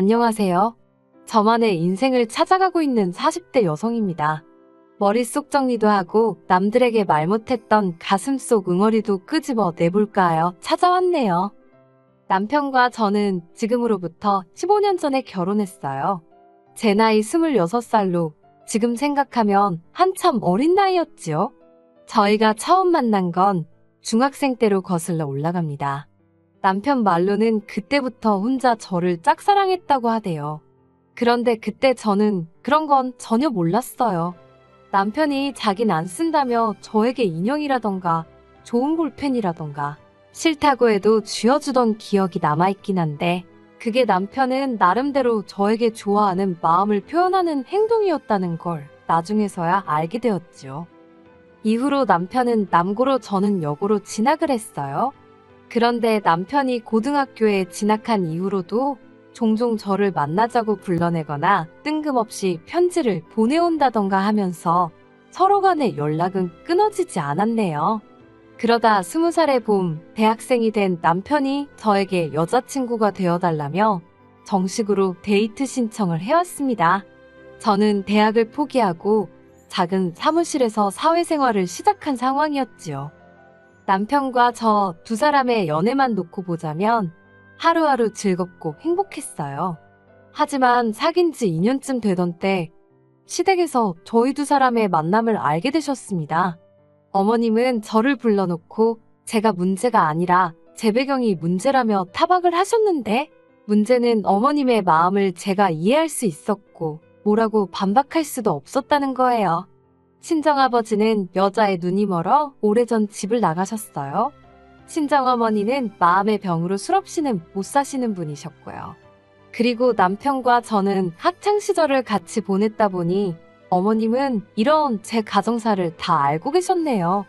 안녕하세요. 저만의 인생을 찾아가고 있는 40대 여성입니다. 머릿속 정리도 하고 남들에게 말 못했던 가슴속 응어리도 끄집어 내볼까 하여 찾아왔네요. 남편과 저는 지금으로부터 15년 전에 결혼했어요. 제 나이 26살로 지금 생각하면 한참 어린 나이였지요. 저희가 처음 만난 건 중학생 때로 거슬러 올라갑니다. 남편 말로는 그때부터 혼자 저를 짝사랑했다고 하대요. 그런데 그때 저는 그런 건 전혀 몰랐어요. 남편이 자긴 안 쓴다며 저에게 인형이라던가 좋은 볼펜이라던가 싫다고 해도 쥐어주던 기억이 남아있긴 한데 그게 남편은 나름대로 저에게 좋아하는 마음을 표현하는 행동이었다는 걸 나중에서야 알게 되었지요. 이후로 남편은 남고로 저는 여고로 진학을 했어요. 그런데 남편이 고등학교에 진학한 이후로도 종종 저를 만나자고 불러내거나 뜬금없이 편지를 보내온다던가 하면서 서로 간의 연락은 끊어지지 않았네요. 그러다 20살의 봄, 대학생이 된 남편이 저에게 여자친구가 되어달라며 정식으로 데이트 신청을 해왔습니다. 저는 대학을 포기하고 작은 사무실에서 사회생활을 시작한 상황이었지요. 남편과 저 두 사람의 연애만 놓고 보자면 하루하루 즐겁고 행복했어요. 하지만 사귄 지 2년쯤 되던 때 시댁에서 저희 두 사람의 만남을 알게 되셨습니다. 어머님은 저를 불러놓고 제가 문제가 아니라 제 배경이 문제라며 타박을 하셨는데 문제는 어머님의 마음을 제가 이해할 수 있었고 뭐라고 반박할 수도 없었다는 거예요. 친정아버지는 여자의 눈이 멀어 오래전 집을 나가셨어요. 친정어머니는 마음의 병으로 술 없이는 못 사시는 분이셨고요. 그리고 남편과 저는 학창시절을 같이 보냈다 보니 어머님은 이런 제 가정사를 다 알고 계셨네요.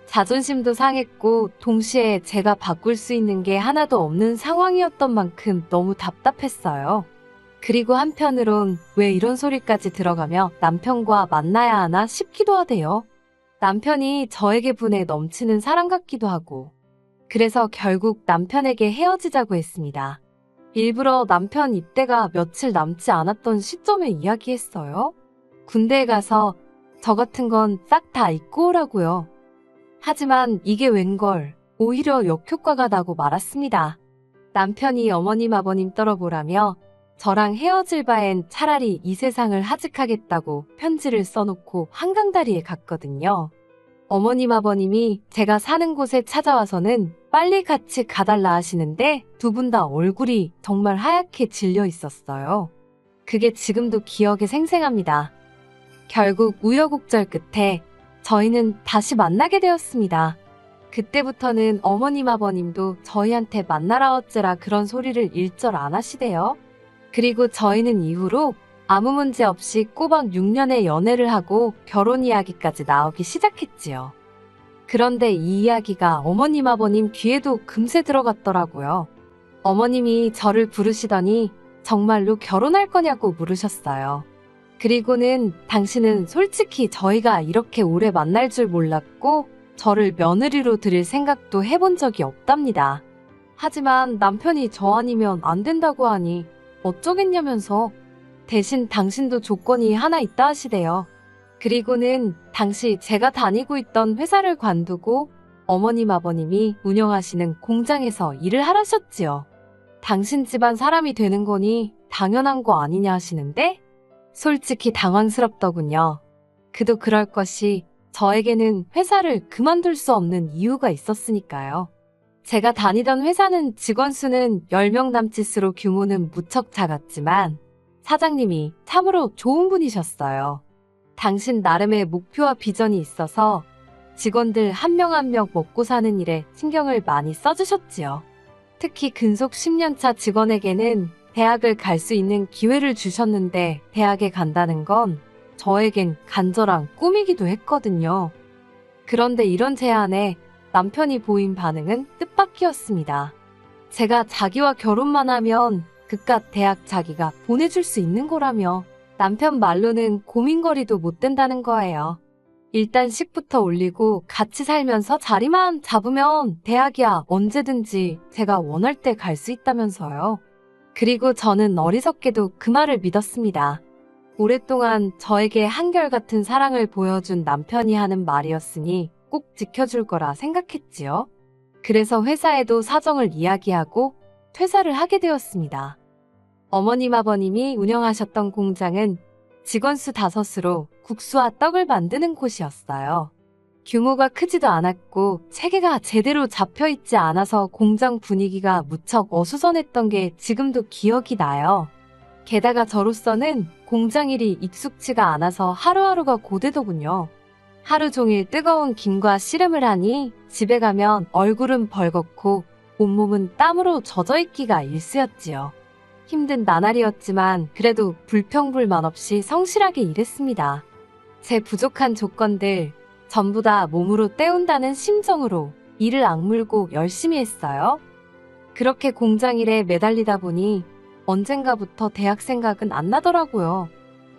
자존심도 상했고 동시에 제가 바꿀 수 있는 게 하나도 없는 상황이었던 만큼 너무 답답했어요. 그리고 한편으론 왜 이런 소리까지 들어가며 남편과 만나야 하나 싶기도 하대요. 남편이 저에게 분에 넘치는 사람 같기도 하고 그래서 결국 남편에게 헤어지자고 했습니다. 일부러 남편 입대가 며칠 남지 않았던 시점에 이야기했어요. 군대에 가서 저 같은 건 싹 다 잊고 오라고요. 하지만 이게 웬걸 오히려 역효과가 나고 말았습니다. 남편이 어머님 아버님 떨어보라며 저랑 헤어질 바엔 차라리 이 세상을 하직하겠다고 편지를 써놓고 한강다리에 갔거든요. 어머님 아버님이 제가 사는 곳에 찾아와서는 빨리 같이 가달라 하시는데 두 분 다 얼굴이 정말 하얗게 질려 있었어요. 그게 지금도 기억에 생생합니다. 결국 우여곡절 끝에 저희는 다시 만나게 되었습니다. 그때부터는 어머님 아버님도 저희한테 만나라 어째라 그런 소리를 일절 안 하시대요. 그리고 저희는 이후로 아무 문제 없이 꼬박 6년의 연애를 하고 결혼 이야기까지 나오기 시작했지요. 그런데 이 이야기가 어머님 아버님 귀에도 금세 들어갔더라고요. 어머님이 저를 부르시더니 정말로 결혼할 거냐고 물으셨어요. 그리고는 당신은 솔직히 저희가 이렇게 오래 만날 줄 몰랐고 저를 며느리로 드릴 생각도 해본 적이 없답니다. 하지만 남편이 저 아니면 안 된다고 하니 어쩌겠냐면서 대신 당신도 조건이 하나 있다 하시대요. 그리고는 당시 제가 다니고 있던 회사를 관두고 어머님 아버님이 운영하시는 공장에서 일을 하라셨지요. 당신 집안 사람이 되는 거니 당연한 거 아니냐 하시는데 솔직히 당황스럽더군요. 그도 그럴 것이 저에게는 회사를 그만둘 수 없는 이유가 있었으니까요. 제가 다니던 회사는 직원 수는 10명 남짓으로 규모는 무척 작았지만 사장님이 참으로 좋은 분이셨어요. 당신 나름의 목표와 비전이 있어서 직원들 한 명 한 명 먹고 사는 일에 신경을 많이 써주셨지요. 특히 근속 10년차 직원에게는 대학을 갈 수 있는 기회를 주셨는데 대학에 간다는 건 저에겐 간절한 꿈이기도 했거든요. 그런데 이런 제안에 남편이 보인 반응은 뜻밖이었습니다. 제가 자기와 결혼만 하면 그깟 대학 자기가 보내줄 수 있는 거라며 남편 말로는 고민거리도 못 된다는 거예요. 일단 식부터 올리고 같이 살면서 자리만 잡으면 대학이야 언제든지 제가 원할 때 갈 수 있다면서요. 그리고 저는 어리석게도 그 말을 믿었습니다. 오랫동안 저에게 한결같은 사랑을 보여준 남편이 하는 말이었으니 꼭 지켜줄 거라 생각했지요. 그래서 회사에도 사정을 이야기하고 퇴사를 하게 되었습니다. 어머님 아버님이 운영하셨던 공장은 직원 수 5으로 국수와 떡을 만드는 곳이었어요. 규모가 크지도 않았고 체계가 제대로 잡혀있지 않아서 공장 분위기가 무척 어수선했던 게 지금도 기억이 나요. 게다가 저로서는 공장 일이 익숙치가 않아서 하루하루가 고되더군요. 하루 종일 뜨거운 김과 씨름을 하니 집에 가면 얼굴은 벌겋고 온몸은 땀으로 젖어있기가 일쑤였지요. 힘든 나날이었지만 그래도 불평불만 없이 성실하게 일했습니다. 제 부족한 조건들 전부 다 몸으로 때운다는 심정으로 이를 악물고 열심히 했어요. 그렇게 공장 일에 매달리다 보니 언젠가부터 대학 생각은 안 나더라고요.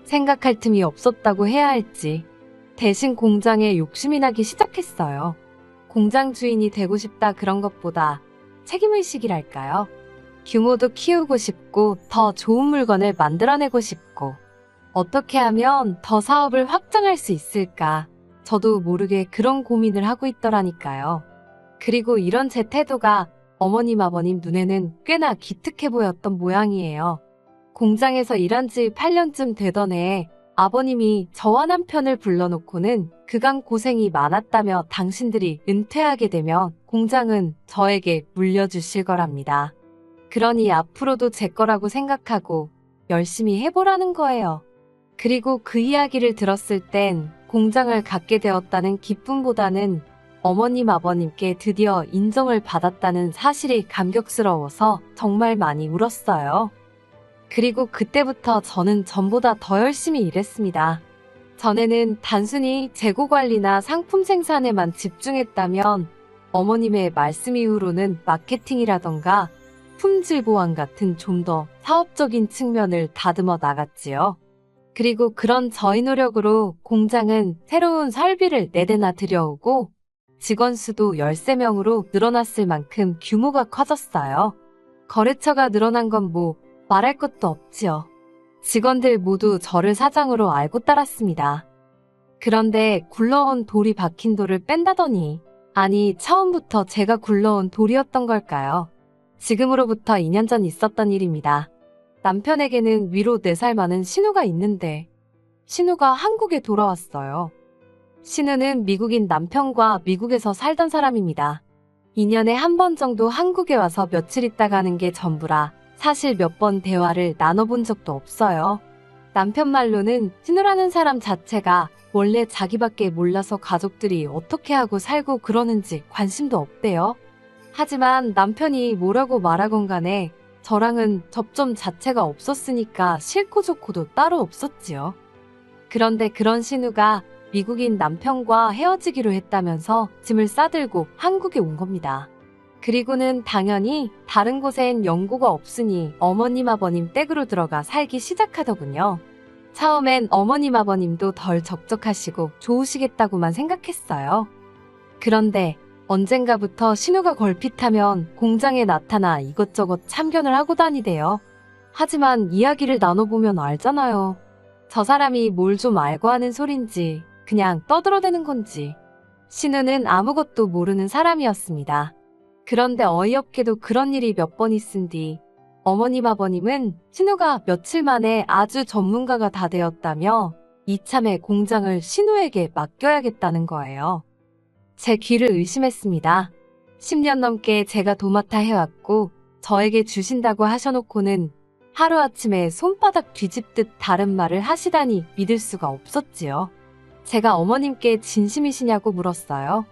생각할 틈이 없었다고 해야 할지 대신 공장에 욕심이 나기 시작했어요. 공장 주인이 되고 싶다 그런 것보다 책임의식이랄까요. 규모도 키우고 싶고 더 좋은 물건을 만들어내고 싶고 어떻게 하면 더 사업을 확장할 수 있을까 저도 모르게 그런 고민을 하고 있더라니까요. 그리고 이런 제 태도가 어머님 아버님 눈에는 꽤나 기특해 보였던 모양이에요. 공장에서 일한 지 8년쯤 되던 해에 아버님이 저와 남편을 불러놓고는 그간 고생이 많았다며 당신들이 은퇴하게 되면 공장은 저에게 물려주실 거랍니다. 그러니 앞으로도 제 거라고 생각하고 열심히 해보라는 거예요. 그리고 그 이야기를 들었을 땐 공장을 갖게 되었다는 기쁨보다는 어머님 아버님께 드디어 인정을 받았다는 사실이 감격스러워서 정말 많이 울었어요. 그리고 그때부터 저는 전보다 더 열심히 일했습니다. 전에는 단순히 재고 관리나 상품 생산에만 집중했다면 어머님의 말씀 이후로는 마케팅이라던가 품질 보안 같은 좀 더 사업적인 측면을 다듬어 나갔지요. 그리고 그런 저희 노력으로 공장은 새로운 설비를 4대나 들여오고 직원 수도 13명으로 늘어났을 만큼 규모가 커졌어요. 거래처가 늘어난 건 뭐 말할 것도 없지요. 직원들 모두 저를 사장으로 알고 따랐습니다. 그런데 굴러온 돌이 박힌 돌을 뺀다더니 아니 처음부터 제가 굴러온 돌이었던 걸까요? 지금으로부터 2년 전 있었던 일입니다. 남편에게는 위로 4살 많은 신우가 있는데 신우가 한국에 돌아왔어요. 신우는 미국인 남편과 미국에서 살던 사람입니다. 2년에 한 번 정도 한국에 와서 며칠 있다 가는 게 전부라 사실 몇 번 대화를 나눠본 적도 없어요. 남편 말로는 신우라는 사람 자체가 원래 자기밖에 몰라서 가족들이 어떻게 하고 살고 그러는지 관심도 없대요. 하지만 남편이 뭐라고 말하건 간에 저랑은 접점 자체가 없었으니까 싫고 좋고도 따로 없었지요. 그런데 그런 신우가 미국인 남편과 헤어지기로 했다면서 짐을 싸들고 한국에 온 겁니다. 그리고는 당연히 다른 곳엔 연고가 없으니 어머님 아버님 댁으로 들어가 살기 시작하더군요. 처음엔 어머님 아버님도 덜 적적하시고 좋으시겠다고만 생각했어요. 그런데 언젠가부터 신우가 걸핏하면 공장에 나타나 이것저것 참견을 하고 다니대요. 하지만 이야기를 나눠보면 알잖아요. 저 사람이 뭘 좀 알고 하는 소린지 그냥 떠들어대는 건지. 신우는 아무것도 모르는 사람이었습니다. 그런데 어이없게도 그런 일이 몇 번 있은 뒤 어머님 아버님은 신우가 며칠 만에 아주 전문가가 다 되었다며 이참에 공장을 신우에게 맡겨야겠다는 거예요. 제 귀를 의심했습니다. 10년 넘게 제가 도맡아 해왔고 저에게 주신다고 하셔놓고는 하루아침에 손바닥 뒤집듯 다른 말을 하시다니 믿을 수가 없었지요. 제가 어머님께 진심이시냐고 물었어요.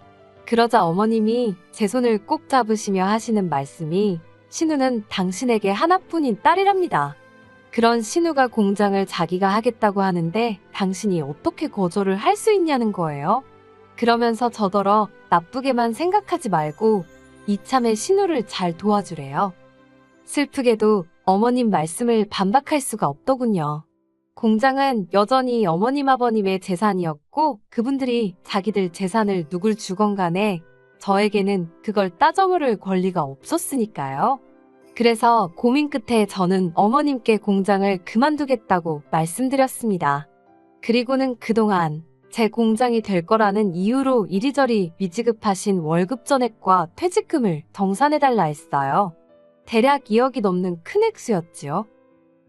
그러자 어머님이 제 손을 꼭 잡으시며 하시는 말씀이 신우는 당신에게 하나뿐인 딸이랍니다. 그런 신우가 공장을 자기가 하겠다고 하는데 당신이 어떻게 거절을 할 수 있냐는 거예요. 그러면서 저더러 나쁘게만 생각하지 말고 이참에 신우를 잘 도와주래요. 슬프게도 어머님 말씀을 반박할 수가 없더군요. 공장은 여전히 어머님 아버님의 재산이었고 그분들이 자기들 재산을 누굴 주건 간에 저에게는 그걸 따져 물을 권리가 없었으니까요. 그래서 고민 끝에 저는 어머님께 공장을 그만두겠다고 말씀드렸습니다. 그리고는 그동안 제 공장이 될 거라는 이유로 이리저리 미지급하신 월급 전액과 퇴직금을 정산해달라 했어요. 대략 2억이 넘는 큰 액수였지요.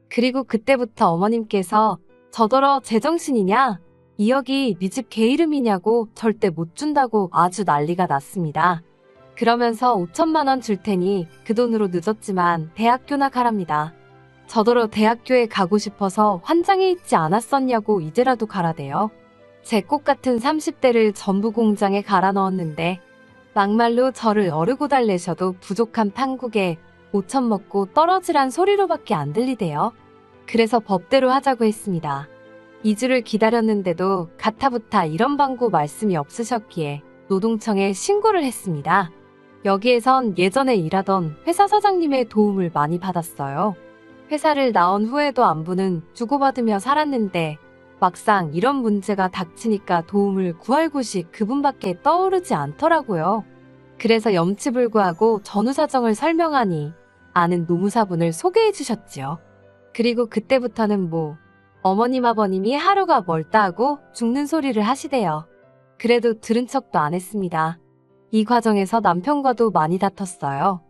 그리고 그때부터 어머님께서 저더러 제정신이냐? 2억이 네 집 개 이름이냐고 절대 못 준다고 아주 난리가 났습니다. 그러면서 5천만 원 줄 테니 그 돈으로 늦었지만 대학교나 가랍니다. 저더러 대학교에 가고 싶어서 환장해 있지 않았었냐고 이제라도 가라대요. 제 꽃 같은 30대를 전부 공장에 갈아 넣었는데 막말로 저를 어르고 달래셔도 부족한 판국에 5천 먹고 떨어지란 소리로밖에 안 들리대요. 그래서 법대로 하자고 했습니다. 2주를 기다렸는데도 가타부타 이런 방구 말씀이 없으셨기에 노동청에 신고를 했습니다. 여기에선 예전에 일하던 회사 사장님의 도움을 많이 받았어요. 회사를 나온 후에도 안부는 주고받으며 살았는데 막상 이런 문제가 닥치니까 도움을 구할 곳이 그분밖에 떠오르지 않더라고요. 그래서 염치불구하고 전후 사정을 설명하니 아는 노무사분을 소개해 주셨지요. 그리고 그때부터는 어머님 아버님이 하루가 멀다 하고 죽는 소리를 하시대요. 그래도 들은 척도 안 했습니다. 이 과정에서 남편과도 많이 다퉜어요.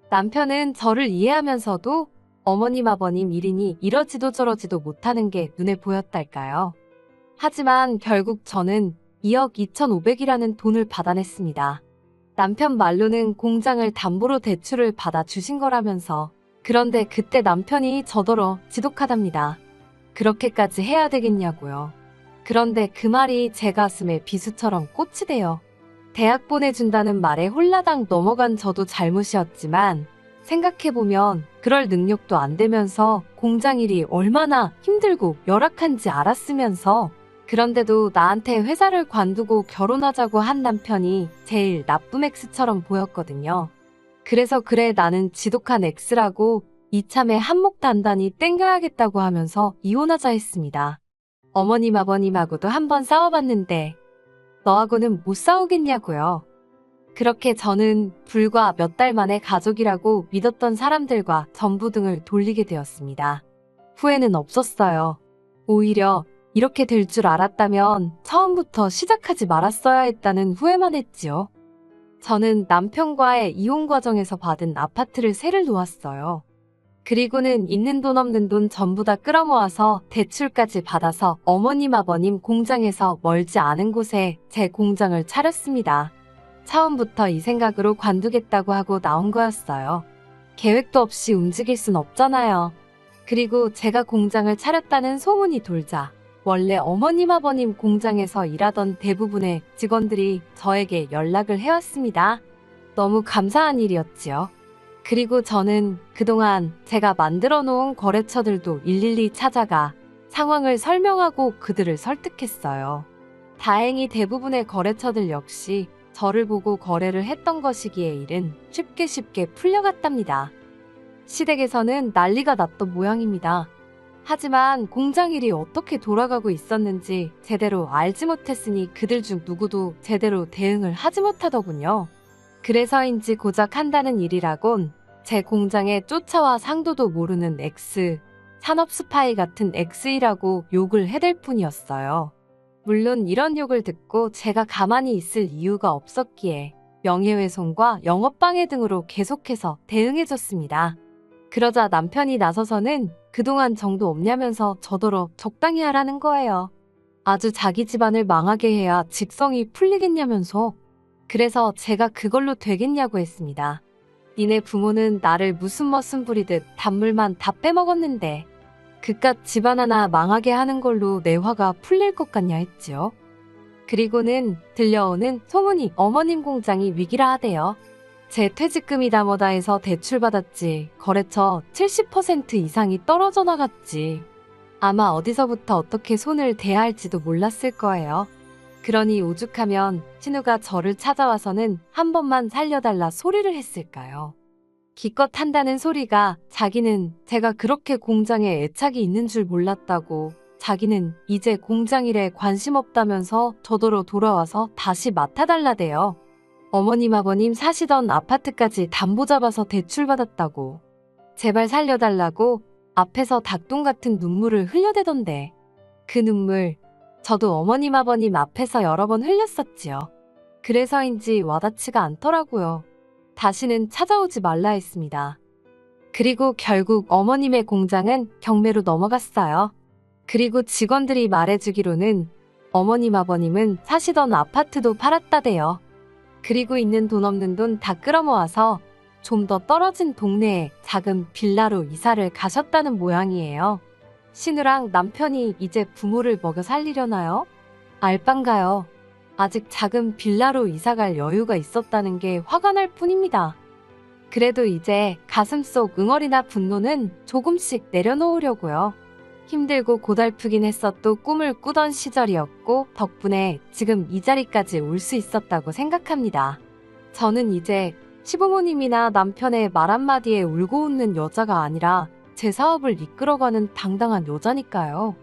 남편은 저를 이해하면서도 어머님 아버님 일이니 이러지도 저러지도 못하는 게 눈에 보였달까요. 하지만 결국 저는 2억 2,500이라는 돈을 받아냈습니다. 남편 말로는 공장을 담보로 대출을 받아 주신 거라면서. 그런데 그때 남편이 저더러 지독하답니다. 그렇게까지 해야 되겠냐고요. 그런데 그 말이 제 가슴에 비수처럼 꽂히대요. 대학 보내준다는 말에 홀라당 넘어간 저도 잘못이었지만 생각해보면 그럴 능력도 안 되면서 공장 일이 얼마나 힘들고 열악한지 알았으면서 그런데도 나한테 회사를 관두고 결혼하자고 한 남편이 제일 나쁜 X처럼 보였거든요. 그래서 그래 나는 지독한 X라고 이참에 한몫 단단히 땡겨야겠다고 하면서 이혼하자 했습니다. 어머님 아버님하고도 한번 싸워봤는데 너하고는 못 싸우겠냐고요. 그렇게 저는 불과 몇 달 만에 가족이라고 믿었던 사람들과 전부등을 돌리게 되었습니다. 후회는 없었어요. 오히려 이렇게 될 줄 알았다면 처음부터 시작하지 말았어야 했다는 후회만 했지요. 저는 남편과의 이혼 과정에서 받은 아파트를 세를 놓았어요. 그리고는 있는 돈 없는 돈 전부 다 끌어모아서 대출까지 받아서 어머님 아버님 공장에서 멀지 않은 곳에 제 공장을 차렸습니다. 처음부터 이 생각으로 관두겠다고 하고 나온 거였어요. 계획도 없이 움직일 순 없잖아요. 그리고 제가 공장을 차렸다는 소문이 돌자 원래 어머님 아버님 공장에서 일하던 대부분의 직원들이 저에게 연락을 해왔습니다. 너무 감사한 일이었지요. 그리고 저는 그동안 제가 만들어 놓은 거래처들도 일일이 찾아가 상황을 설명하고 그들을 설득했어요. 다행히 대부분의 거래처들 역시 저를 보고 거래를 했던 것이기에 일은 쉽게 풀려갔답니다. 시댁에서는 난리가 났던 모양입니다. 하지만 공장 일이 어떻게 돌아가고 있었는지 제대로 알지 못했으니 그들 중 누구도 제대로 대응을 하지 못하더군요. 그래서인지 고작 한다는 일이라곤 제 공장에 쫓아와 상도도 모르는 X, 산업 스파이 같은 X이라고 욕을 해댈 뿐이었어요. 물론 이런 욕을 듣고 제가 가만히 있을 이유가 없었기에 명예훼손과 영업방해 등으로 계속해서 대응해줬습니다. 그러자 남편이 나서서는 그동안 정도 없냐면서 저더러 적당히 하라는 거예요. 아주 자기 집안을 망하게 해야 직성이 풀리겠냐면서. 그래서 제가 그걸로 되겠냐고 했습니다. 니네 부모는 나를 무슨 머슴 부리듯 단물만 다 빼먹었는데 그깟 집안 하나 망하게 하는 걸로 내 화가 풀릴 것 같냐 했지요. 그리고는 들려오는 소문이 어머님 공장이 위기라 하대요. 제 퇴직금이 다 뭐다 해서 대출받았지. 거래처 70% 이상이 떨어져 나갔지. 아마 어디서부터 어떻게 손을 대야 할지도 몰랐을 거예요. 그러니 오죽하면 신우가 저를 찾아와서는 한 번만 살려달라 소리를 했을까요? 기껏 한다는 소리가 자기는 제가 그렇게 공장에 애착이 있는 줄 몰랐다고, 자기는 이제 공장 일에 관심 없다면서 저더러 돌아와서 다시 맡아달라대요. 어머님 아버님 사시던 아파트까지 담보 잡아서 대출받았다고. 제발 살려달라고 앞에서 닭똥 같은 눈물을 흘려대던데. 그 눈물, 저도 어머님 아버님 앞에서 여러 번 흘렸었지요. 그래서인지 와닿지가 않더라고요. 다시는 찾아오지 말라 했습니다. 그리고 결국 어머님의 공장은 경매로 넘어갔어요. 그리고 직원들이 말해주기로는 어머님 아버님은 사시던 아파트도 팔았다대요. 그리고 있는 돈 없는 돈 다 끌어모아서 좀 더 떨어진 동네에 작은 빌라로 이사를 가셨다는 모양이에요. 신우랑 남편이 이제 부모를 먹여 살리려나요? 알빵가요. 아직 작은 빌라로 이사갈 여유가 있었다는 게 화가 날 뿐입니다. 그래도 이제 가슴속 응어리나 분노는 조금씩 내려놓으려고요. 힘들고 고달프긴 했어도 꿈을 꾸던 시절이었고 덕분에 지금 이 자리까지 올 수 있었다고 생각합니다. 저는 이제 시부모님이나 남편의 말 한마디에 울고 웃는 여자가 아니라 제 사업을 이끌어가는 당당한 여자니까요.